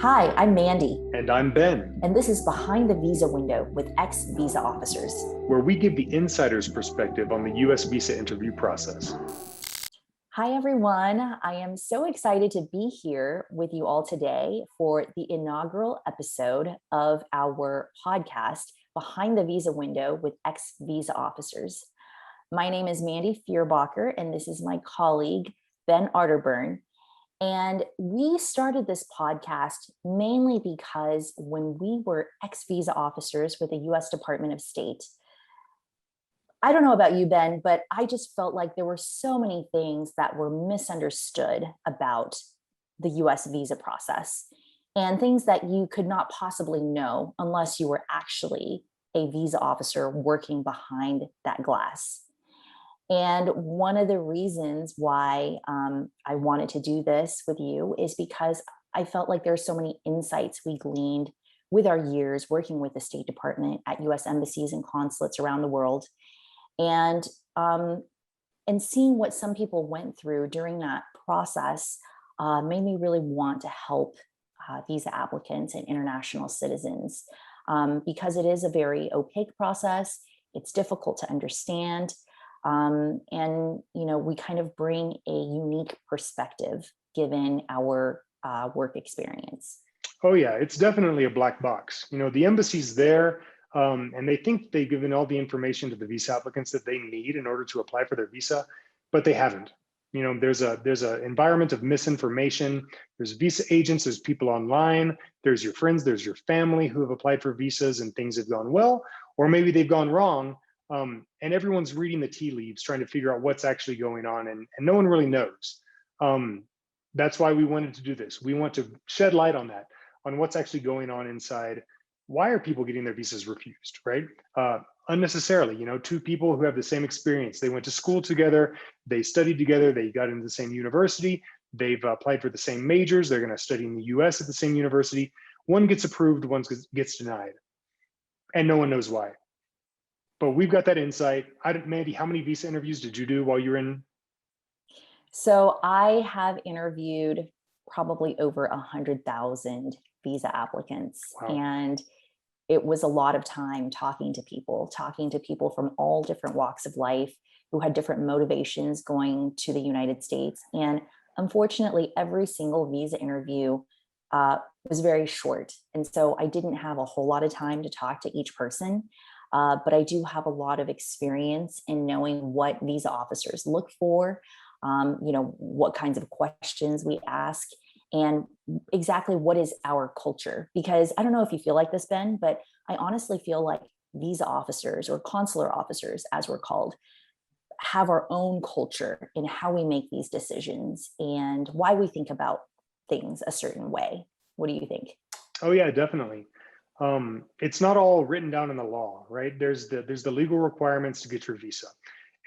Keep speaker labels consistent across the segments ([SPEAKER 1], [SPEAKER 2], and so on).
[SPEAKER 1] Hi, I'm Mandy.
[SPEAKER 2] And I'm Ben.
[SPEAKER 1] And this is Behind the Visa Window with ex-visa officers,
[SPEAKER 2] where we give the insider's perspective on the U.S. visa interview process.
[SPEAKER 1] Hi, everyone. I am so excited to be here with you all today for the inaugural episode of our podcast, Behind the Visa Window with ex-visa officers. My name is Mandy Fierbacher, and this is my colleague, Ben Arterburn. And we started this podcast mainly because when we were ex-visa officers with the US Department of State, I don't know about you, Ben, but I just felt like there were so many things that were misunderstood about the US visa process and things that you could not possibly know unless you were actually a visa officer working behind that glass. And one of the reasons why I wanted to do this with you is because I felt like there's so many insights we gleaned with our years working with the State Department at US embassies and consulates around the world. And seeing what some people went through during that process made me really want to help visa applicants and international citizens because it is a very opaque process. It's difficult to understand. And we kind of bring a unique perspective given our work experience.
[SPEAKER 2] Oh yeah, it's definitely a black box. The embassy's there and they think they've given all the information to the visa applicants that they need in order to apply for their visa, but they haven't. There's a environment of misinformation. There's visa agents, there's people online, there's your friends, there's your family who have applied for visas and things have gone well, or maybe they've gone wrong. And everyone's reading the tea leaves, trying to figure out what's actually going on, and no one really knows. That's why we wanted to do this. We want to shed light on that, on what's actually going on inside. Why are people getting their visas refused, right? Unnecessarily, two people who have the same experience. They went to school together, they studied together, they got into the same university, they've applied for the same majors, they're gonna study in the US at the same university. One gets approved, one gets denied, and no one knows why. But we've got that insight. Mandy, how many visa interviews did you do while you were in?
[SPEAKER 1] So I have interviewed probably over 100,000 visa applicants.
[SPEAKER 2] Wow.
[SPEAKER 1] And it was a lot of time talking to people from all different walks of life who had different motivations going to the United States. And unfortunately, every single visa interview was very short. And so I didn't have a whole lot of time to talk to each person. But I do have a lot of experience in knowing what visa officers look for, what kinds of questions we ask, and exactly what is our culture. Because I don't know if you feel like this, Ben, but I honestly feel like visa officers or consular officers, as we're called, have our own culture in how we make these decisions and why we think about things a certain way. What do you think?
[SPEAKER 2] Oh yeah, definitely. It's not all written down in the law, right? There's the legal requirements to get your visa.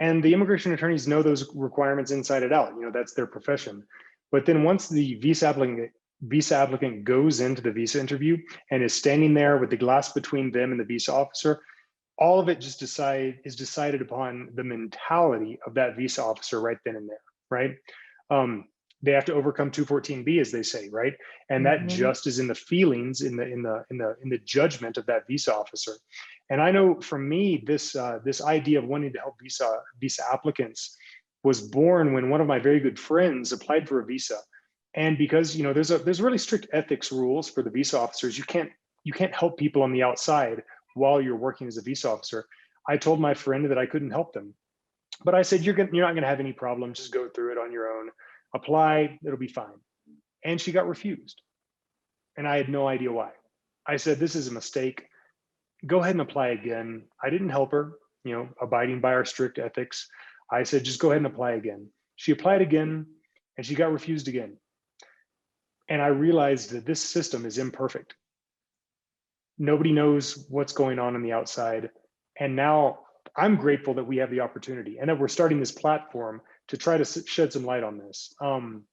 [SPEAKER 2] And the immigration attorneys know those requirements inside and out. That's their profession. But then once the visa applicant goes into the visa interview and is standing there with the glass between them and the visa officer, all of it just is decided upon the mentality of that visa officer right then and there, right? They have to overcome 214B, as they say, right? And that just is in the feelings, in the judgment of that visa officer. And I know for me, this idea of wanting to help visa applicants was born when one of my very good friends applied for a visa. And because there's really strict ethics rules for the visa officers, you can't help people on the outside while you're working as a visa officer. I told my friend that I couldn't help them, but I said, you're not going to have any problem. Just go through it on your own. Apply, it'll be fine. And she got refused. And I had no idea why. I said, this is a mistake. Go ahead and apply again. I didn't help her, abiding by our strict ethics. I said, just go ahead and apply again. She applied again and she got refused again. And I realized that this system is imperfect. Nobody knows what's going on the outside. And now I'm grateful that we have the opportunity and that we're starting this platform to try to shed some light on this.
[SPEAKER 1] Absolutely.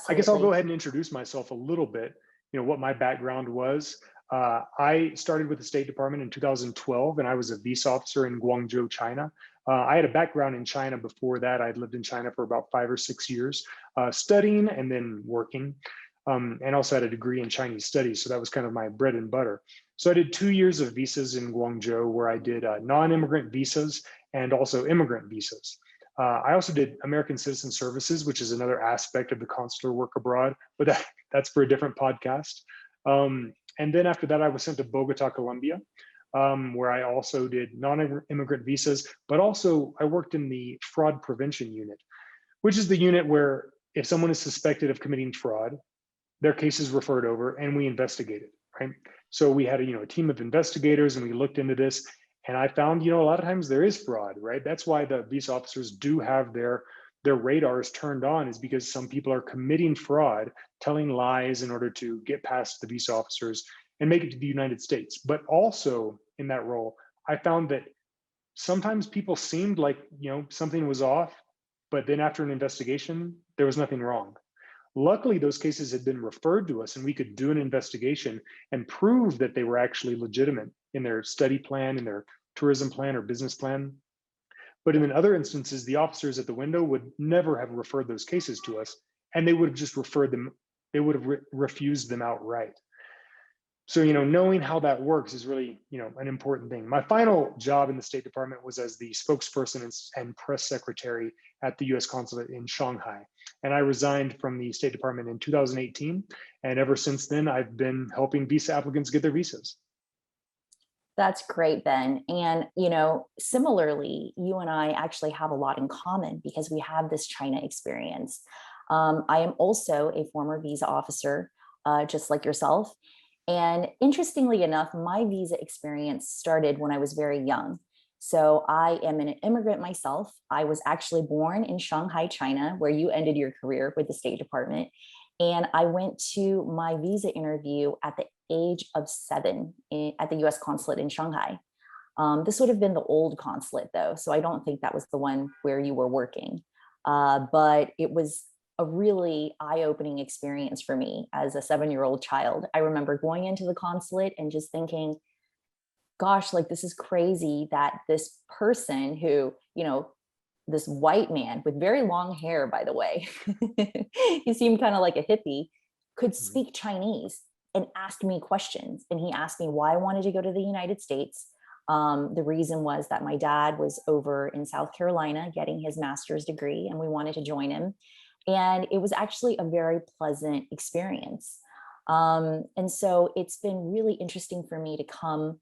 [SPEAKER 2] I guess I'll go ahead and introduce myself a little bit, what my background was. I started with the State Department in 2012, and I was a visa officer in Guangzhou, China. I had a background in China before that. I'd lived in China for about 5 or 6 years, studying and then working. and also had a degree in Chinese studies. So that was kind of my bread and butter. So I did 2 years of visas in Guangzhou, where I did non-immigrant visas and also immigrant visas. I also did American Citizen Services, which is another aspect of the consular work abroad, but that's for a different podcast. And then after that, I was sent to Bogota, Colombia, where I also did non-immigrant visas, but also I worked in the fraud prevention unit, which is the unit where if someone is suspected of committing fraud, their case is referred over and we investigate it, right? So we had a team of investigators and we looked into this, and I found, a lot of times there is fraud, right? That's why the visa officers do have their radars turned on, is because some people are committing fraud, telling lies in order to get past the visa officers and make it to the United States. But also in that role, I found that sometimes people seemed like, something was off, but then after an investigation, there was nothing wrong. Luckily, those cases had been referred to us and we could do an investigation and prove that they were actually legitimate in their study plan, in their tourism plan or business plan. But in other instances, the officers at the window would never have referred those cases to us, and they would have just referred them, they would have refused them outright. So, knowing how that works is really, an important thing. My final job in the State Department was as the spokesperson and press secretary at the US Consulate in Shanghai. And I resigned from the State Department in 2018. And ever since then, I've been helping visa applicants get their visas.
[SPEAKER 1] That's great, Ben. And, similarly, you and I actually have a lot in common because we have this China experience. I am also a former visa officer, just like yourself. And interestingly enough, my visa experience started when I was very young. So I am an immigrant myself. I was actually born in Shanghai, China, where you ended your career with the State Department. And I went to my visa interview at the age of 7 at the US Consulate in Shanghai. This would have been the old consulate, though, so I don't think that was the one where you were working. But it was a really eye-opening experience for me as a 7-year-old child. I remember going into the consulate and just thinking, gosh, like, this is crazy that this person who, this white man with very long hair, by the way, he seemed kind of like a hippie, could speak Chinese and ask me questions. And he asked me why I wanted to go to the United States. The reason was that my dad was over in South Carolina getting his master's degree and we wanted to join him. And it was actually a very pleasant experience. And so it's been really interesting for me to come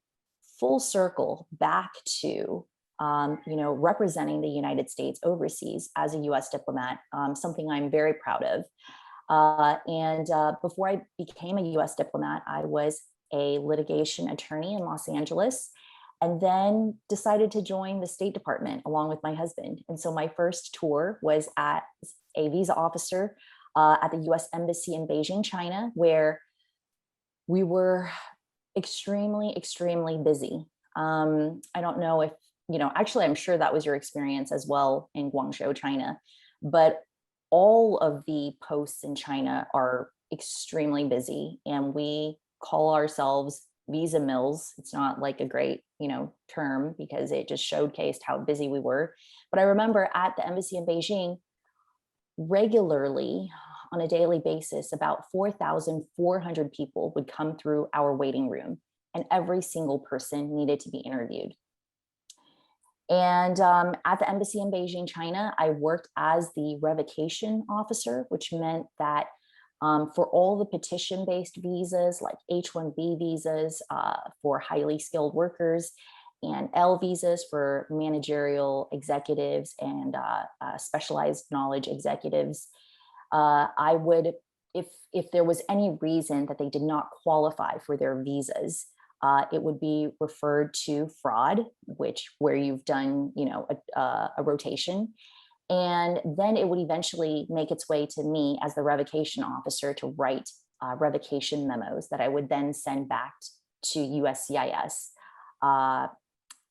[SPEAKER 1] full circle back to representing the United States overseas as a US diplomat, something I'm very proud of. And before I became a US diplomat, I was a litigation attorney in Los Angeles, and then decided to join the State Department along with my husband. And so my first tour was as a visa officer at the US Embassy in Beijing, China, where we were extremely, extremely busy. I don't know if, actually, I'm sure that was your experience as well in Guangzhou, China, but all of the posts in China are extremely busy, and we call ourselves visa mills. It's not like a great, term because it just showcased how busy we were. But I remember at the embassy in Beijing, regularly on a daily basis, about 4,400 people would come through our waiting room, and every single person needed to be interviewed. And at the embassy in Beijing, China, I worked as the revocation officer, which meant that for all the petition-based visas, like H-1B visas for highly skilled workers, and L visas for managerial executives and specialized knowledge executives, I would, if there was any reason that they did not qualify for their visas, it would be referred to fraud, where you've done, a rotation. And then it would eventually make its way to me as the revocation officer to write revocation memos that I would then send back to USCIS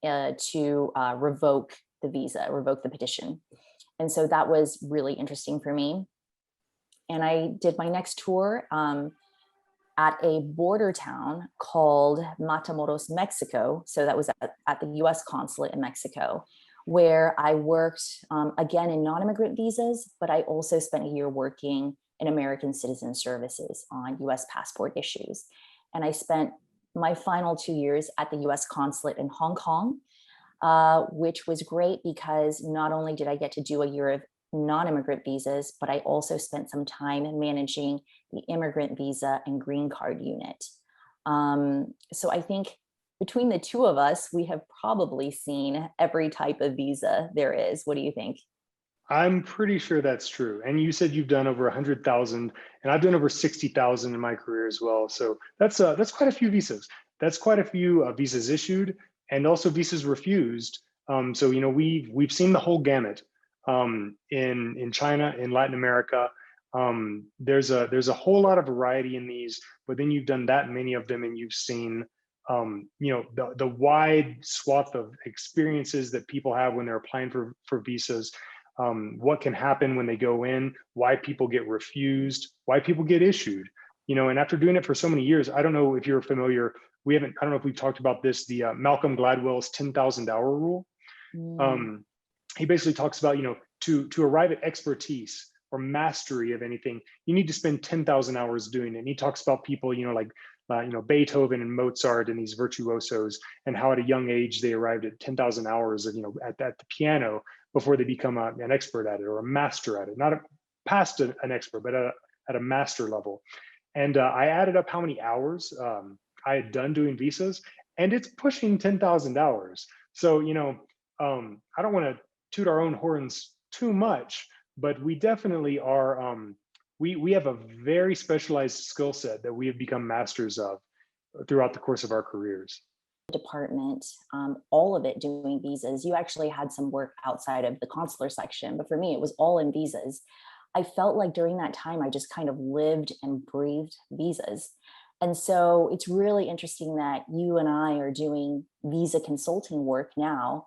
[SPEAKER 1] to revoke the visa, revoke the petition. And so that was really interesting for me. And I did my next tour at a border town called Matamoros, Mexico. So that was at the US consulate in Mexico, where I worked again in non-immigrant visas, but I also spent a year working in American Citizen Services on US passport issues. And I spent my final 2 years at the US consulate in Hong Kong, which was great because not only did I get to do a year of non-immigrant visas, but I also spent some time managing the immigrant visa and green card unit. So I think between the two of us, we have probably seen every type of visa there is. What do you think?
[SPEAKER 2] I'm pretty sure that's true. And you said you've done over 100,000, and I've done over 60,000 in my career as well. So that's quite a few visas. That's quite a few visas issued and also visas refused. So we've seen the whole gamut in China, in Latin America. There's a whole lot of variety in these, but then you've done that many of them, and you've seen the wide swath of experiences that people have when they're applying for visas. What can happen when they go in, why people get refused, why people get issued, and after doing it for so many years, I don't know if you're familiar, I don't know if we've talked about this, the Malcolm Gladwell's 10,000 hour rule. He basically talks about, to arrive at expertise or mastery of anything, you need to spend 10,000 hours doing it. And he talks about people, like Beethoven and Mozart and these virtuosos, and how at a young age they arrived at 10,000 hours of, at the piano before they become an expert at it or a master at it, not past an expert, but at a master level. And I added up how many hours I had done doing visas, and it's pushing 10,000 hours. So, I don't want to toot our own horns too much, but we definitely are, we have a very specialized skill set that we have become masters of throughout the course of our careers.
[SPEAKER 1] Department, all of it doing visas. You actually had some work outside of the consular section, but for me, it was all in visas. I felt like during that time, I just kind of lived and breathed visas. And so it's really interesting that you and I are doing visa consulting work now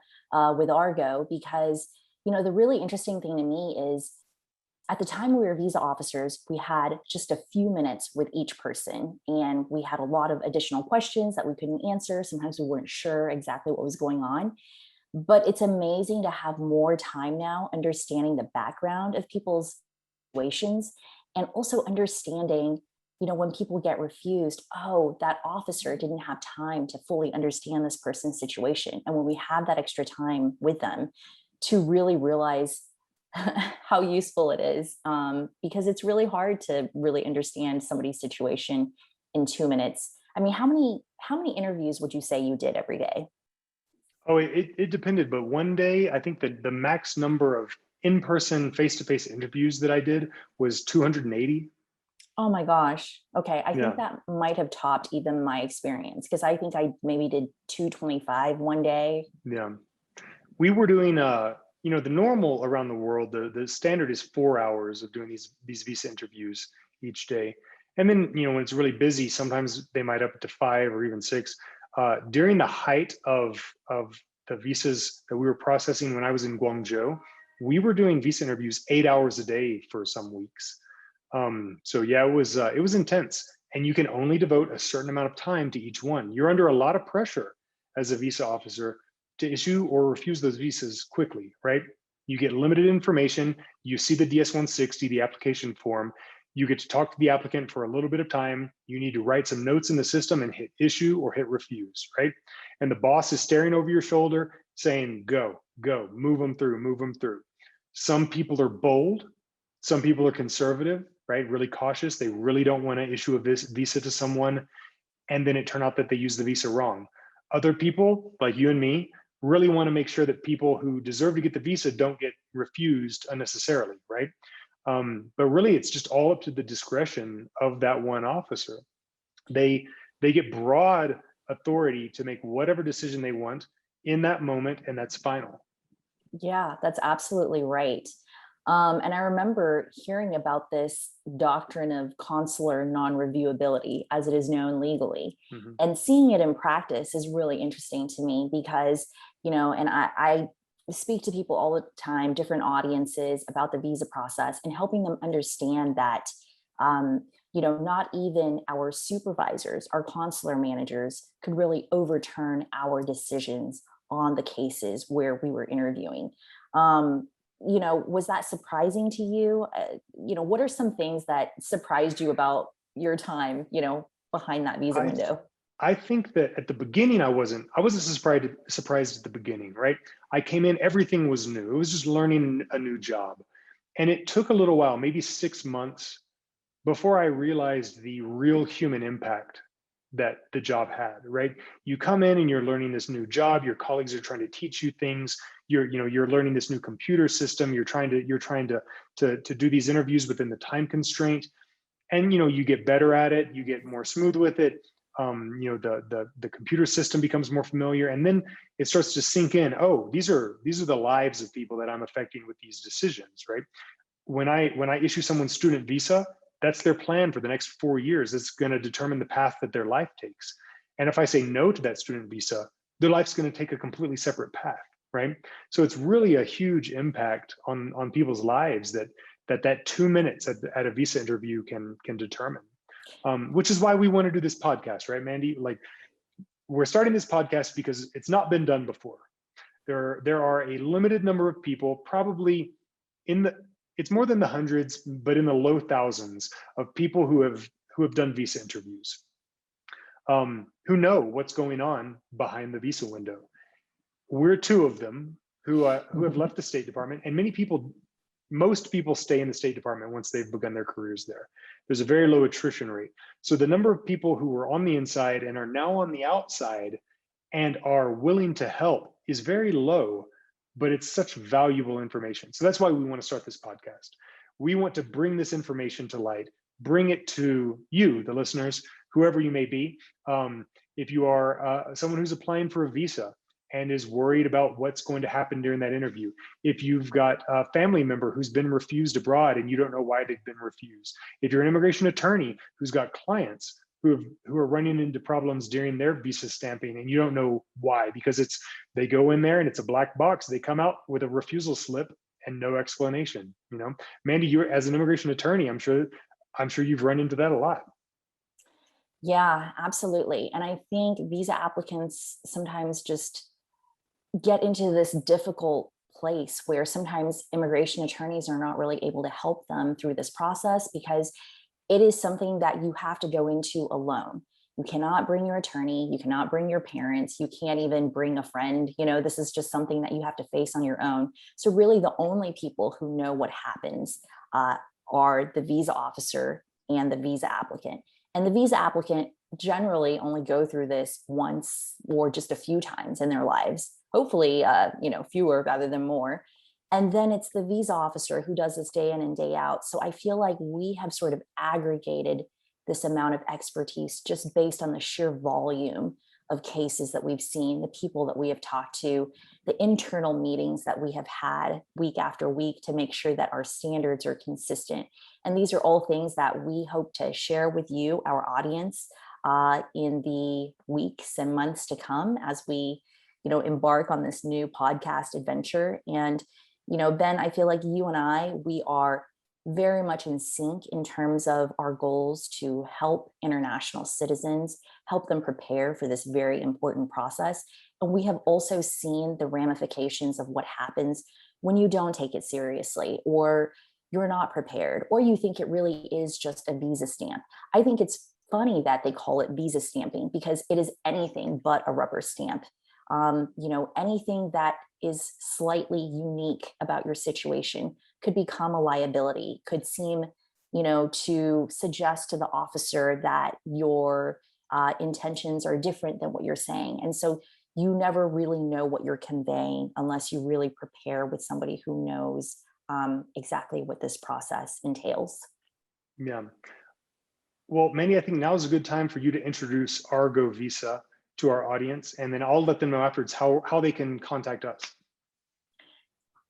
[SPEAKER 1] with Argo, because, the really interesting thing to me is at the time we were visa officers, we had just a few minutes with each person, and we had a lot of additional questions that we couldn't answer. Sometimes we weren't sure exactly what was going on. But it's amazing to have more time now understanding the background of people's situations, and also understanding, when people get refused, oh, that officer didn't have time to fully understand this person's situation. And when we have that extra time with them to really realize how useful it is, because it's really hard to really understand somebody's situation in 2 minutes. I mean, how many interviews would you say you did every day?
[SPEAKER 2] Oh, it depended, but one day I think that the max number of in-person face-to-face interviews that I did was 280.
[SPEAKER 1] Oh my gosh. Okay. I
[SPEAKER 2] Yeah.
[SPEAKER 1] think that might have topped even my experience, because I think I maybe did 225 one day.
[SPEAKER 2] Yeah. We were doing the normal around the world, the standard is 4 hours of doing these visa interviews each day. And then, when it's really busy, sometimes they might up to 5 or even 6. During the height of the visas that we were processing when I was in Guangzhou, we were doing visa interviews 8 hours a day for some weeks. So yeah, it was intense, and you can only devote a certain amount of time to each one. You're under a lot of pressure as a visa officer to issue or refuse those visas quickly, right? You get limited information. You see the DS-160, the application form. You get to talk to the applicant for a little bit of time. You need to write some notes in the system and hit issue or hit refuse, right? And the boss is staring over your shoulder saying, go, move them through, move them through. Some people are bold. Some people are conservative, right? Really cautious. They really don't want to issue a visa to someone, and then it turned out that they used the visa wrong. Other people, like you and me, really want to make sure that people who deserve to get the visa don't get refused unnecessarily, right? But really, it's just all up to the discretion of that one officer. They get broad authority to make whatever decision they want in that moment, and that's final.
[SPEAKER 1] Yeah, that's absolutely right. And I remember hearing about this doctrine of consular non-reviewability, as it is known legally, and seeing it in practice is really interesting to me because, and I speak to people all the time, different audiences, about the visa process and helping them understand that, not even our supervisors, our consular managers, could really overturn our decisions on the cases where we were interviewing. was that surprising to you? What are some things that surprised you about your time, behind that visa
[SPEAKER 2] I
[SPEAKER 1] window?
[SPEAKER 2] I think that at the beginning I wasn't surprised at the beginning, right? I came in, everything was new. It was just learning a new job. And it took a little while, maybe 6 months, before I realized the real human impact that the job had, right? You come in and you're learning this new job, your colleagues are trying to teach you things, you're learning this new computer system, you're trying to do these interviews within the time constraint, and you get better at it, you get more smooth with it. The computer system becomes more familiar, and then it starts to sink in. Oh, these are the lives of people that I'm affecting with these decisions, right? When I issue someone student visa, that's their plan for the next 4 years. It's going to determine the path that their life takes. And if I say no to that student visa, their life's going to take a completely separate path, right? So it's really a huge impact on people's lives that 2 minutes at a visa interview can determine. Which is why we want to do this podcast, right, Mandy? Like, we're starting this podcast because it's not been done before. There are a limited number of people, probably in the it's more than the hundreds, but in the low thousands of people who have done visa interviews, who know what's going on behind the visa window. We're two of them who have left the State Department, and most people stay in the State Department once they've begun their careers there. There's a very low attrition rate. So the number of people who were on the inside and are now on the outside and are willing to help is very low, but it's such valuable information. So that's why we want to start this podcast. We want to bring this information to light, bring it to you, the listeners, whoever you may be. If you are someone who's applying for a visa and is worried about what's going to happen during that interview, if you've got a family member who's been refused abroad and you don't know why they've been refused, if you're an immigration attorney who's got clients who are running into problems during their visa stamping and you don't know why, because they go in there and it's a black box, they come out with a refusal slip and no explanation. Mandy, you're, as an immigration attorney, I'm sure you've run into that a lot.
[SPEAKER 1] Yeah, absolutely. And I think visa applicants sometimes just get into this difficult place where sometimes immigration attorneys are not really able to help them through this process, because it is something that you have to go into alone. You cannot bring your attorney, you cannot bring your parents, you can't even bring a friend. This is just something that you have to face on your own. So really the only people who know what happens are the visa officer and the visa applicant. And the visa applicant generally only go through this once or just a few times in their lives. Hopefully, fewer rather than more. And then it's the visa officer who does this day in and day out. So I feel like we have sort of aggregated this amount of expertise just based on the sheer volume of cases that we've seen, the people that we have talked to, the internal meetings that we have had week after week to make sure that our standards are consistent. And these are all things that we hope to share with you, our audience, in the weeks and months to come as we embark on this new podcast adventure. And Ben, I feel like you and we are very much in sync in terms of our goals to help international citizens, help them prepare for this very important process. And we have also seen the ramifications of what happens when you don't take it seriously, or you're not prepared, or you think it really is just a visa stamp. I think it's funny that they call it visa stamping, because it is anything but a rubber stamp. Anything that is slightly unique about your situation could become a liability, could seem, to suggest to the officer that your intentions are different than what you're saying. And so you never really know what you're conveying unless you really prepare with somebody who knows exactly what this process entails.
[SPEAKER 2] Yeah. Well, Mandy, I think now is a good time for you to introduce Argo Visa to our audience, and then I'll let them know afterwards how they can contact us.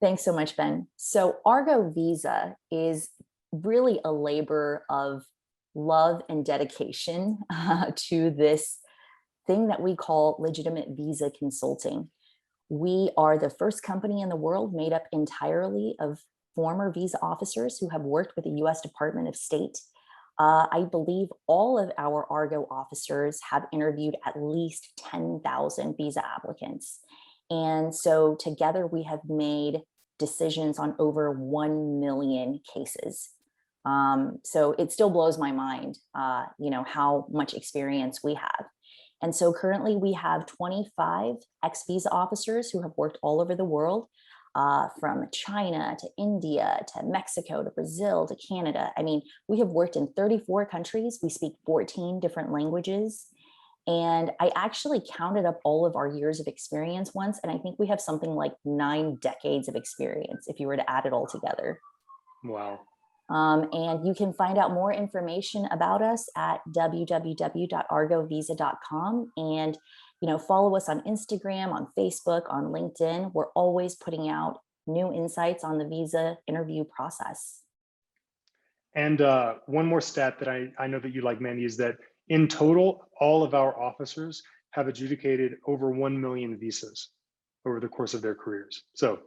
[SPEAKER 1] Thanks so much, Ben. So Argo Visa is really a labor of love and dedication to this thing that we call legitimate visa consulting. We are the first company in the world made up entirely of former visa officers who have worked with the U.S. Department of State. I believe all of our Argo officers have interviewed at least 10,000 visa applicants. And so together we have made decisions on over 1 million cases. So it still blows my mind, how much experience we have. And so currently we have 25 ex-visa officers who have worked all over the world, from China to India to Mexico to Brazil to Canada. I mean, we have worked in 34 countries. We speak 14 different languages. And I actually counted up all of our years of experience once, and I think we have something like 9 decades of experience if you were to add it all together.
[SPEAKER 2] Wow.
[SPEAKER 1] And you can find out more information about us at www.argovisa.com. And, follow us on Instagram, on Facebook, on LinkedIn. We're always putting out new insights on the visa interview process.
[SPEAKER 2] And one more stat that I know that you like, Mandy, is that in total, all of our officers have adjudicated over 1 million visas over the course of their careers. So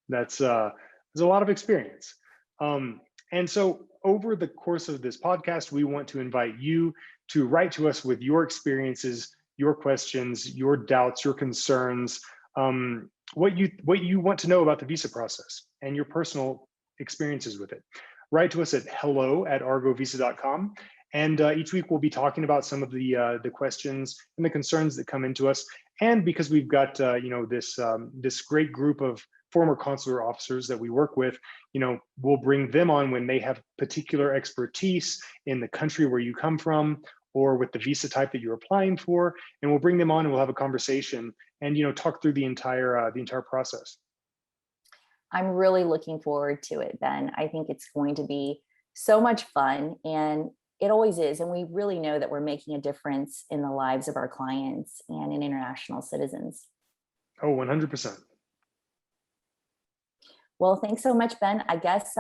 [SPEAKER 2] that's a lot of experience. And so over the course of this podcast, we want to invite you to write to us with your experiences, your questions, your doubts, your concerns, what you want to know about the visa process and your personal experiences with it. Write to us at hello@argovisa.com. And each week we'll be talking about some of the questions and the concerns that come into us. And because we've got this great group of former consular officers that we work with, we'll bring them on when they have particular expertise in the country where you come from or with the visa type that you're applying for, and we'll bring them on and we'll have a conversation and talk through the entire process.
[SPEAKER 1] I'm really looking forward to it, Ben. I think it's going to be so much fun, and it always is. And we really know that we're making a difference in the lives of our clients and in international citizens.
[SPEAKER 2] Oh, 100%.
[SPEAKER 1] Well, thanks so much, Ben. I guess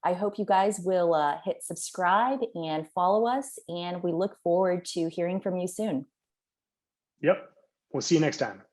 [SPEAKER 1] I hope you guys will hit subscribe and follow us, and we look forward to hearing from you soon.
[SPEAKER 2] Yep. We'll see you next time.